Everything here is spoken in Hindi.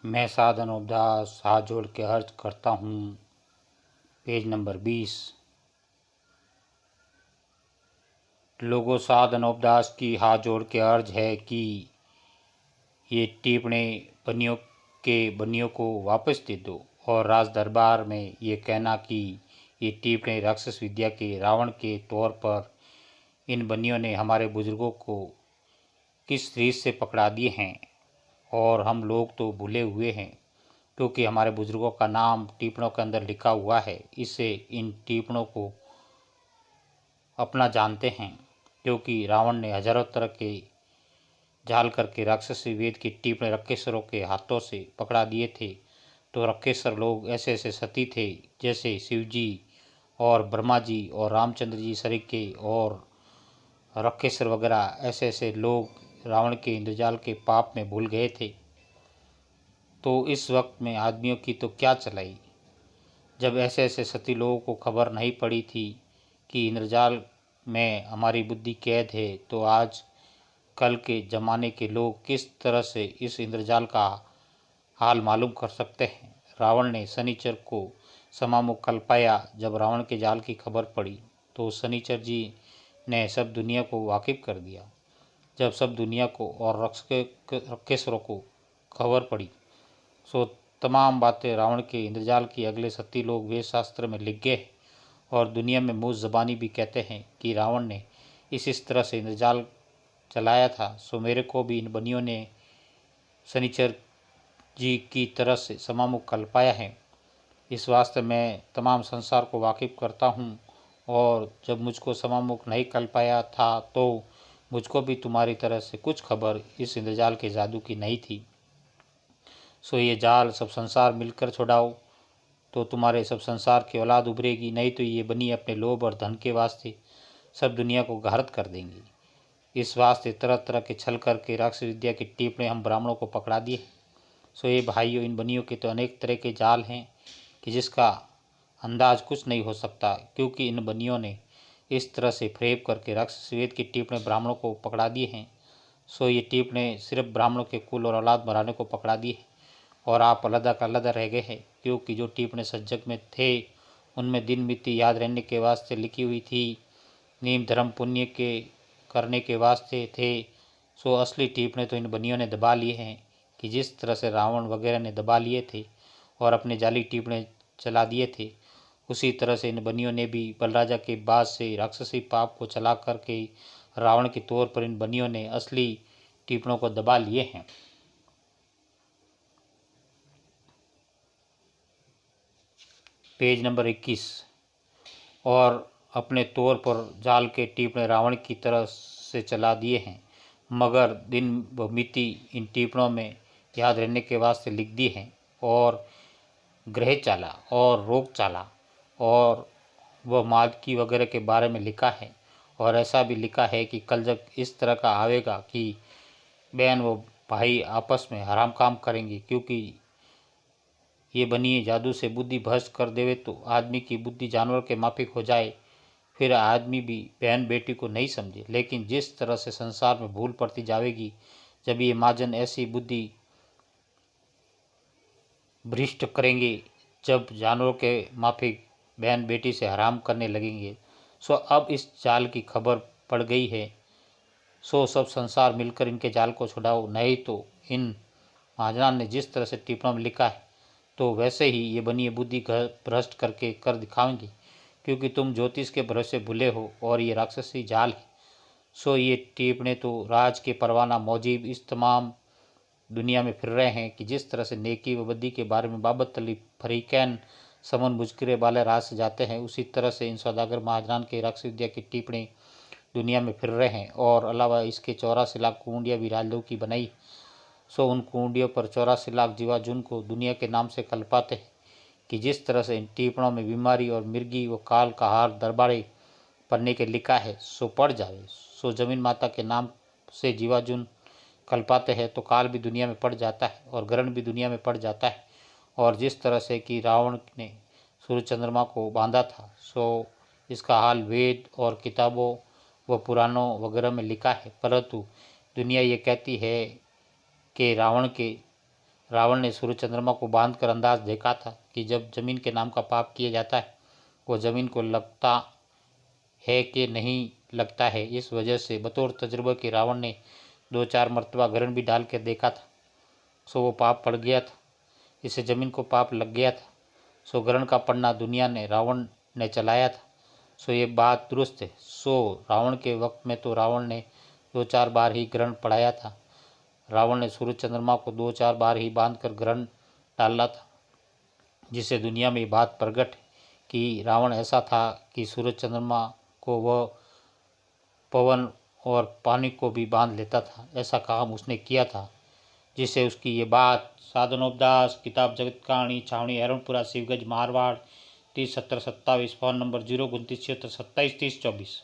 मैं साधन उपदास हाथ जोड़ के अर्ज करता हूँ। Page number 20। लोगों साधन उपदास की हाथ जोड़ के अर्ज है कि ये टिप्पणी बनियों को वापस दे दो और राज दरबार में ये कहना कि ये टिप्पणी राक्षस विद्या के रावण के तौर पर इन बनियों ने हमारे बुजुर्गों को किस रीत से पकड़ा दिए हैं और हम लोग तो भूले हुए हैं क्योंकि हमारे बुजुर्गों का नाम टिप्पणों के अंदर लिखा हुआ है। इससे इन टिप्पणों को अपना जानते हैं क्योंकि रावण ने हजारों तरह के जाल करके राक्षसी वेद की टिप्पणी रक्षेश्वरों के हाथों से पकड़ा दिए थे। तो रक्षेश्वर लोग ऐसे ऐसे सती थे जैसे शिव जी और ब्रह्मा जी और रामचंद्र जी सरीके और रक्षेश्वर वगैरह ऐसे ऐसे लोग रावण के इंद्रजाल के पाप में भूल गए थे। तो इस वक्त में आदमियों की तो क्या चलाई, जब ऐसे ऐसे सती लोगों को खबर नहीं पड़ी थी कि इंद्रजाल में हमारी बुद्धि कैद है, तो आज कल के ज़माने के लोग किस तरह से इस इंद्रजाल का हाल मालूम कर सकते हैं। रावण ने शनिचर को समामुख कल पाया। जब रावण के जाल की खबर पड़ी तो शनिचर जी ने सब दुनिया को वाकिफ कर दिया। जब सब दुनिया को और रक्षेश्वरों को खबर पड़ी सो तमाम बातें रावण के इंद्रजाल की अगले सती लोग वेद शास्त्र में लिख गए और दुनिया में मुँह ज़बानी भी कहते हैं कि रावण ने इस तरह से इंद्रजाल चलाया था। सो मेरे को भी इन बनियों ने शनिचर जी की तरह से समामुख कल पाया है। इस वास्ते मैं तमाम संसार को वाकिफ करता हूँ और जब मुझको समामुख नहीं कल पाया था तो मुझको भी तुम्हारी तरह से कुछ खबर इस इंद्रजाल के जादू की नहीं थी। सो ये जाल सब संसार मिलकर छुड़ाओ तो तुम्हारे सब संसार की औलाद उभरेगी, नहीं तो ये बनी अपने लोभ और धन के वास्ते सब दुनिया को घारत कर देंगी। इस वास्ते तरह तरह के छल करके राक्षस विद्या की टिप्पणी हम ब्राह्मणों को पकड़ा दिए। सो ये भाइयों, इन बनियों के तो अनेक तरह के जाल हैं कि जिसका अंदाज कुछ नहीं हो सकता, क्योंकि इन बनियों ने इस तरह से फ्रेब करके राक्षस वेद की टिप्पणी ब्राह्मणों को पकड़ा दिए हैं। सो ये टिप्पणी सिर्फ ब्राह्मणों के कुल और औलाद मराने को पकड़ा दी है और आप अलग का अलग रह गए हैं, क्योंकि जो टिप्पणी सज्जक में थे उनमें दिन मिति याद रहने के वास्ते लिखी हुई थी, नियम धर्म पुण्य के करने के वास्ते थे। सो असली टिप्पणी तो इन बनियों ने दबा लिए हैं कि जिस तरह से रावण वगैरह ने दबा लिए थे और अपने जाली टिप्पणी चला दिए थे, उसी तरह से इन बनियों ने भी बलराजा के बाद से राक्षसी पाप को चला करके रावण के तौर पर इन बनियों ने असली टिप्पणों को दबा लिए हैं। Page number 21। और अपने तौर पर जाल के टिप्पणी रावण की तरह से चला दिए हैं, मगर दिन व मिति इन टिप्पणों में याद रहने के वास्ते लिख दी हैं और ग्रह चाला और रोग चाला और वह मादकी वगैरह के बारे में लिखा है। और ऐसा भी लिखा है कि कल जब इस तरह का आवेगा कि बहन व भाई आपस में हराम काम करेंगे, क्योंकि ये बनिए जादू से बुद्धि भ्रष्ट कर देवे तो आदमी की बुद्धि जानवर के माफिक हो जाए, फिर आदमी भी बहन बेटी को नहीं समझे। लेकिन जिस तरह से संसार में भूल पड़ती जाएगी, जब ये महाजन ऐसी बुद्धि भ्रष्ट करेंगे, जब जानवरों के माफिक बहन बेटी से हराम करने लगेंगे। सो अब इस जाल की खबर पड़ गई है, सो सब संसार मिलकर इनके जाल को छुड़ाओ, नहीं तो इन महाजन ने जिस तरह से टिप्पणी में लिखा है तो वैसे ही ये बनिए बुद्धि भ्रष्ट करके कर दिखाएंगे, क्योंकि तुम ज्योतिष के भरोसे भूले हो और ये राक्षसी जाल है। सो ये टिप्पणी तो राज के परवाना मौजीब इस तमाम दुनिया में फिर रहे हैं कि जिस तरह से नेकी व बद्दी के बारे में बाबत तली फरीकैन समन मुजकिरे वाले राज से जाते हैं, उसी तरह से इन सौदागर महाजनान के राक्षस विद्या की टिप्पणी दुनिया में फिर रहे हैं। और अलावा इसके 84 लाख कुंडिया भी राजलों की बनाई। सो उन कुंडियों पर 84 लाख जीवाजुन को दुनिया के नाम से कल्पाते हैं कि जिस तरह से इन टिप्पणों में बीमारी और मिर्गी व काल का हार दरबारे पढ़ने के लिखा है सो पढ़ जावे। सो जमीन माता के नाम से जीवाजुन कल्पाते हैं तो काल भी दुनिया में पड़ जाता है और ग्रहण भी दुनिया में पड़ जाता है। और जिस तरह से कि रावण ने सूर्य चंद्रमा को बांधा था, सो इसका हाल वेद और किताबों व पुराणों वगैरह में लिखा है। परंतु दुनिया ये कहती है कि रावण ने सूर्य चंद्रमा को बांध कर अंदाज देखा था कि जब जमीन के नाम का पाप किया जाता है वो जमीन को लगता है कि नहीं लगता है। इस वजह से बतौर तजुर्बे के रावण ने 2-4 मरतबा ग्रहण भी डाल कर देखा था, सो वो पाप पड़ गया था। इससे जमीन को पाप लग गया था। सो ग्रहण का पढ़ना दुनिया ने रावण ने चलाया था। सो ये बात दुरुस्त है। सो रावण के वक्त में तो रावण ने 2-4 बार ही ग्रहण पढ़ाया था। रावण ने सूर्य चंद्रमा को 2-4 बार ही बांध कर ग्रहण डाला था, जिससे दुनिया में बात प्रकट कि रावण ऐसा था कि सूर्य चंद्रमा को वह पवन और पानी को भी बांध लेता था। ऐसा काम उसने किया था, जिससे उसकी ये बात साधनोपदास किताब जगत कहानी छावनी एरनपुरा शिवगंज मारवाड़ 30 70 27 फ़ोन नंबर 029 76 27 30 24।